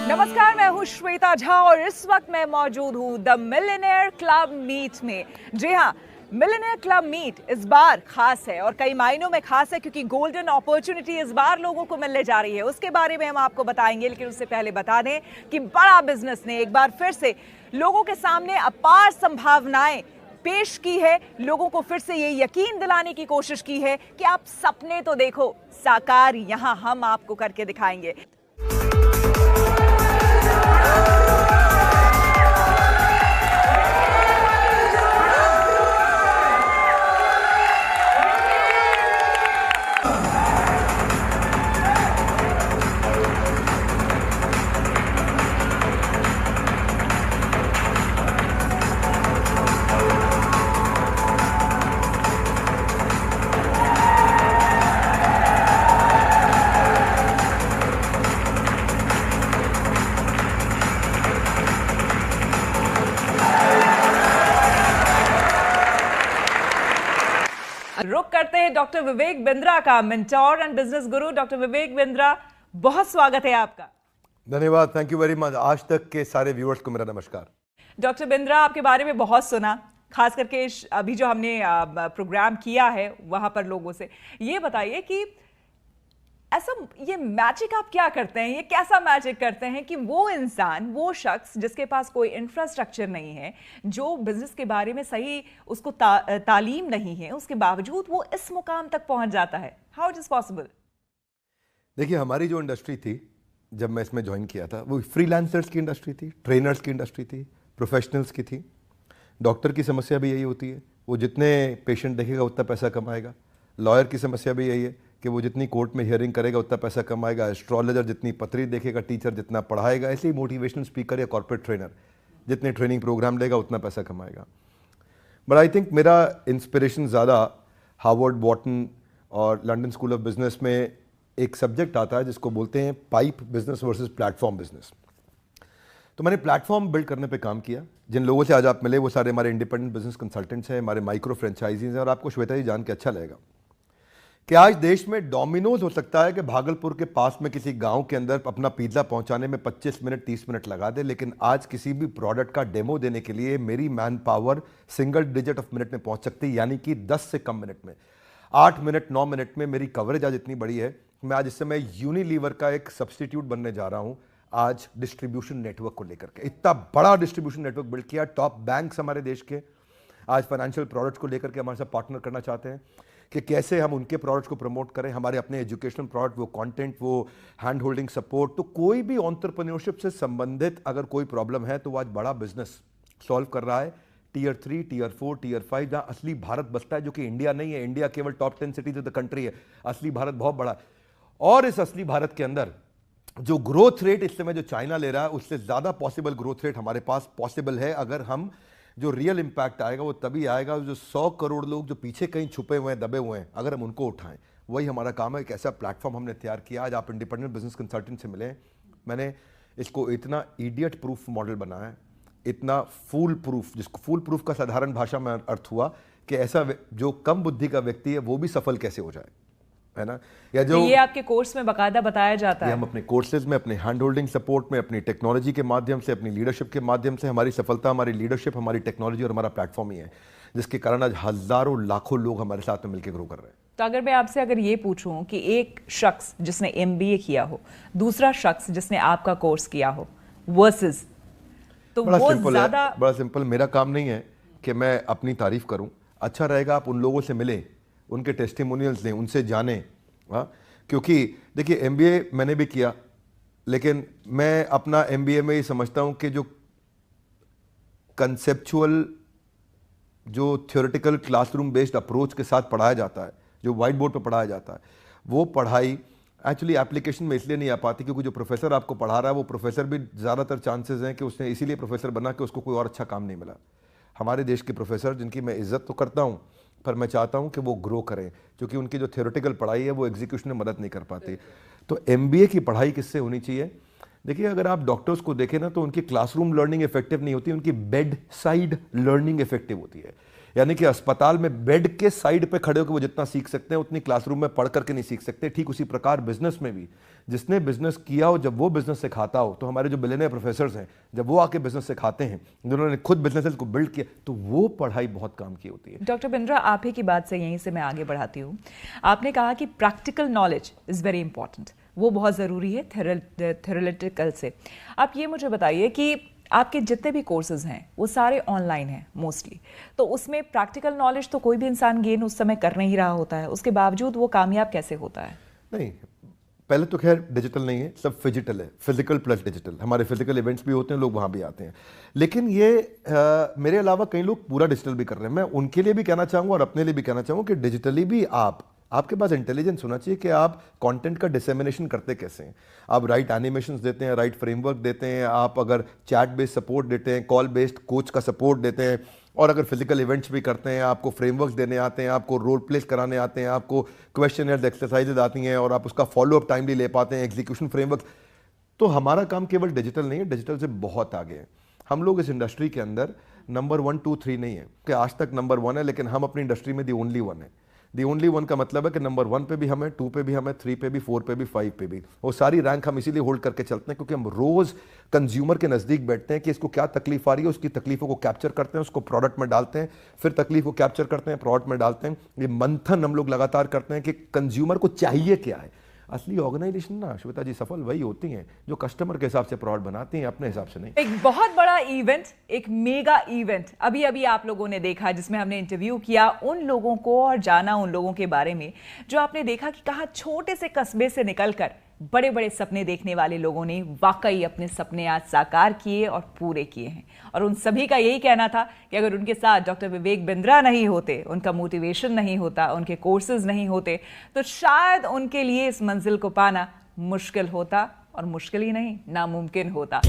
नमस्कार, मैं हूँ श्वेता झा और इस वक्त मैं मौजूद हूँ द मिलियनेयर क्लब मीट में। जी हाँ, मिलियनेयर क्लब मीट इस बार खास है और कई मायनों में खास है क्योंकि गोल्डन अपॉर्चुनिटी इस बार लोगों को मिलने जा रही है। उसके बारे में हम आपको बताएंगे, लेकिन उससे पहले बता दें कि बड़ा बिजनेस ने एक बार फिर से लोगों के सामने अपार संभावनाएं पेश की है। लोगों को फिर से ये यकीन दिलाने की कोशिश की है कि आप सपने तो देखो, साकार यहाँ हम आपको करके दिखाएंगे। रुक करते हैं डॉक्टर विवेक बिंद्रा का, mentor and business Guru. Doctor Vivek Bindra, बहुत स्वागत है आपका। धन्यवाद, थैंक यू वेरी मच। आज तक के सारे व्यूअर्स को मेरा नमस्कार। डॉक्टर बिंद्रा, आपके बारे में बहुत सुना, खास करके अभी जो हमने प्रोग्राम किया है वहां पर लोगों से। ये बताइए कि ऐसा ये मैजिक आप क्या करते हैं, ये कैसा मैजिक करते हैं कि वो इंसान, वो शख्स जिसके पास कोई इंफ्रास्ट्रक्चर नहीं है, जो बिजनेस के बारे में सही उसको तालीम नहीं है, उसके बावजूद वो इस मुकाम तक पहुंच जाता है। How it is possible? देखिए, हमारी जो इंडस्ट्री थी जब मैं इसमें ज्वाइन किया था, वो फ्रीलांसर्स की इंडस्ट्री थी, ट्रेनर्स की इंडस्ट्री थी, प्रोफेशनल्स की थी। डॉक्टर की समस्या भी यही होती है, वो जितने पेशेंट देखेगा उतना पैसा कमाएगा। लॉयर की समस्या भी यही है कि वो जितनी कोर्ट में हियरिंग करेगा उतना पैसा कमाएगा। एस्ट्रोलॉजर जितनी पत्री देखेगा, टीचर जितना पढ़ाएगा, ऐसे ही मोटिवेशनल स्पीकर या कॉर्पोरेट ट्रेनर जितने ट्रेनिंग प्रोग्राम लेगा उतना पैसा कमाएगा। बट आई थिंक मेरा इंस्पिरेशन ज़्यादा हार्वर्ड, वॉटन और लंदन स्कूल ऑफ बिजनेस में एक सब्जेक्ट आता है जिसको बोलते हैं pipe business versus platform business. तो मैंने प्लेटफॉर्म बिल्ड करने पे काम किया। जिन लोगों से आज आप मिले वो सारे हमारे इंडिपेंडेंट बिजनेस कंसल्टेंट्स हैं, हमारे माइक्रो फ्रेंचाइजीज हैं। और आपको श्वेता जी जान के अच्छा लगेगा कि आज देश में डोमिनोज हो सकता है कि भागलपुर के पास में किसी गांव के अंदर अपना पिज्ज़ा पहुंचाने में 25 मिनट 30 मिनट लगा दे, लेकिन आज किसी भी प्रोडक्ट का डेमो देने के लिए मेरी man power single digit of minute में पहुंच सकती है, यानी कि 10 से कम मिनट में, 8 मिनट 9 मिनट में मेरी कवरेज आज इतनी बड़ी है। मैं आज इस समय यूनिलीवर का एक सब्सटीट्यूट बनने जा रहा हूं आज डिस्ट्रीब्यूशन नेटवर्क को लेकर के। इतना बड़ा डिस्ट्रीब्यूशन नेटवर्क बिल्ड किया। टॉप बैंक्स हमारे देश के आज फाइनेंशियल प्रोडक्ट्स को लेकर के हमारे साथ पार्टनर करना चाहते हैं कि कैसे हम उनके प्रोडक्ट्स को प्रमोट करें, हमारे अपने एजुकेशनल प्रोडक्ट, वो कंटेंट, वो हैंड होल्डिंग सपोर्ट। तो कोई भी एंटरप्रेन्योरशिप से संबंधित अगर कोई प्रॉब्लम है तो वो आज बड़ा बिजनेस सॉल्व कर रहा है। टियर 3, टियर 4, टियर 5 जहाँ असली भारत बसता है, जो कि इंडिया नहीं है। इंडिया केवल top 10 cities of the country है, असली भारत बहुत बड़ा है। और इस असली भारत के अंदर जो ग्रोथ रेट इस समय जो चाइना ले रहा है, उससे ज़्यादा पॉसिबल ग्रोथ रेट हमारे पास पॉसिबल है। अगर हम जो रियल इंपैक्ट आएगा वो तभी आएगा जो 100 करोड़ लोग जो पीछे कहीं छुपे हुए हैं, दबे हुए हैं, अगर हम उनको उठाएं। वही हमारा काम है। एक ऐसा प्लेटफॉर्म हमने तैयार किया। आज आप इंडिपेंडेंट बिजनेस कंसल्टेंट से मिले, मैंने इसको इतना इडियट प्रूफ मॉडल बनाया है, इतना फूल प्रूफ, जिसको फूल प्रूफ का साधारण भाषा में अर्थ हुआ कि ऐसा जो कम बुद्धि का व्यक्ति है वो भी सफल कैसे हो जाए, है ना। या जो ये आपके कोर्स में बाकायदा बताया जाता है। हम अपने कोर्सेज में, अपने हैंड होल्डिंग सपोर्ट में, अपनी टेक्नोलॉजी के माध्यम से, अपनी लीडरशिप के माध्यम से, हमारी सफलता, हमारी लीडरशिप, हमारी टेक्नोलॉजी और हमारा प्लेटफॉर्म ही है जिसके कारण आज हजारों लाखों लोग हमारे साथ में मिलकर ग्रो कर रहे हैं। तो अगर मैं आपसे अगर ये पूछूं कि एक शख्स जिसने MBA किया हो, दूसरा शख्स जिसने आपका कोर्स किया हो, वर्सेस, तो वो ज्यादा बड़ा सिंपल। मेरा काम नहीं है कि मैं अपनी तारीफ करूं। अच्छा रहेगा आप उन लोगों से मिलें, उनके टेस्टिमोनियल्स लें, उनसे जानें। हाँ, क्योंकि देखिए MBA मैंने भी किया, लेकिन मैं अपना MBA में ये समझता हूं कि जो कंसेप्चुअल, जो थ्योरेटिकल क्लासरूम बेस्ड अप्रोच के साथ पढ़ाया जाता है, जो वाइट बोर्ड पर पढ़ाया जाता है, वो पढ़ाई एक्चुअली एप्लीकेशन में इसलिए नहीं आ पाती क्योंकि जो प्रोफेसर आपको पढ़ा रहा है वो प्रोफेसर भी ज़्यादातर चांसेस हैं कि उसने इसीलिए प्रोफेसर बना कि उसको कोई और अच्छा काम नहीं मिला। हमारे देश के प्रोफेसर, जिनकी मैं इज्जत तो करता हूँ, पर मैं चाहता हूं कि वो ग्रो करें, क्योंकि उनकी जो थ्योरेटिकल पढ़ाई है वो एग्जीक्यूशन में मदद नहीं कर पाती। तो MBA की पढ़ाई किससे होनी चाहिए? देखिए, अगर आप डॉक्टर्स को देखें ना तो उनकी क्लासरूम लर्निंग इफेक्टिव नहीं होती, उनकी बेड साइड लर्निंग इफेक्टिव होती है। यानी कि अस्पताल में बेड के साइड पे खड़े होकर वो जितना सीख सकते हैं उतनी क्लासरूम में पढ़ करके नहीं सीख सकते। ठीक उसी प्रकार बिजनेस में भी जिसने बिजनेस किया हो, जब वो बिजनेस सिखाता हो, तो हमारे जो बिलियनियर प्रोफेसर्स हैं जब वो आके बिजनेस सिखाते हैं, जिन्होंने खुद बिजनेसेस को बिल्ड किया, तो वो पढ़ाई बहुत काम की होती है। डॉक्टर बिंद्रा, आप ही की बात से यहीं से मैं आगे बढ़ाती हूँ। आपने कहा कि practical knowledge is very important, वो बहुत ज़रूरी है थ्योरेटिकल से। आप ये मुझे बताइए कि आपके जितने भी कोर्सेज हैं वो सारे ऑनलाइन हैं मोस्टली, तो उसमें प्रैक्टिकल नॉलेज तो कोई भी इंसान गेन उस समय कर नहीं रहा होता है, उसके बावजूद वो कामयाब कैसे होता है? नहीं, पहले तो खैर डिजिटल नहीं है, सब फिजिकल है, फिजिकल प्लस डिजिटल। हमारे फिजिकल इवेंट्स भी होते हैं, लोग वहाँ भी आते हैं, लेकिन ये मेरे अलावा कई लोग पूरा डिजिटल भी कर रहे हैं। मैं उनके लिए भी कहना चाहूँगा और अपने लिए भी कहना चाहूँगा कि डिजिटली भी आपके पास इंटेलिजेंस होना चाहिए कि आप कंटेंट का डिसेमिनेशन करते कैसे हैं। आप राइट एनिमेशंस देते हैं, राइट फ्रेमवर्क देते हैं, आप अगर चैट बेस्ड सपोर्ट देते हैं, कॉल बेस्ड कोच का सपोर्ट देते हैं, और अगर फिजिकल इवेंट्स भी करते हैं, आपको फ्रेमवर्क्स देने आते हैं, आपको रोल प्लेस कराने आते हैं, आपको क्वेश्चनर्स एक्सरसाइजेज आती हैं और आप उसका फॉलोअप टाइमली ले पाते हैं, एग्जीक्यूशन फ्रेमवर्क, तो हमारा काम केवल डिजिटल नहीं है, डिजिटल से बहुत आगे है। हम लोग इस इंडस्ट्री के अंदर नंबर 1, 2, 3 नहीं है कि आज तक नंबर 1 है, लेकिन हम अपनी इंडस्ट्री में दी ओनली 1 है। दी ओनली 1 का मतलब है कि नंबर 1 पे भी हम हैं, 2 पे भी हम हैं, 3 पे भी, 4 पे भी, 5 पे भी। वो सारी रैंक हम इसीलिए होल्ड करके चलते हैं क्योंकि हम रोज कंज्यूमर के नजदीक बैठते हैं कि इसको क्या तकलीफ आ रही है, उसकी तकलीफों को कैप्चर करते हैं, उसको प्रोडक्ट में डालते हैं, फिर तकलीफ को कैप्चर करते हैं, प्रोडक्ट में डालते हैं। ये मंथन हम लोग लगातार करते हैं कि कंज्यूमर को चाहिए क्या है। असली ऑर्गेनाइजेशन ना श्वेता जी सफल वही होती हैं जो कस्टमर के हिसाब से प्रोडक्ट बनाती हैं, अपने हिसाब से नहीं। एक बहुत बड़ा इवेंट, एक मेगा इवेंट अभी अभी आप लोगों ने देखा, जिसमें हमने इंटरव्यू किया उन लोगों को और जाना उन लोगों के बारे में जो आपने देखा कि कहाँ छोटे से कस्बे से निकलकर बड़े बड़े सपने देखने वाले लोगों ने वाकई अपने सपने आज साकार किए और पूरे किए हैं। और उन सभी का यही कहना था कि अगर उनके साथ डॉक्टर विवेक बिंद्रा नहीं होते, उनका मोटिवेशन नहीं होता, उनके कोर्सेज नहीं होते, तो शायद उनके लिए इस मंजिल को पाना मुश्किल होता, और मुश्किल ही नहीं, नामुमकिन होता।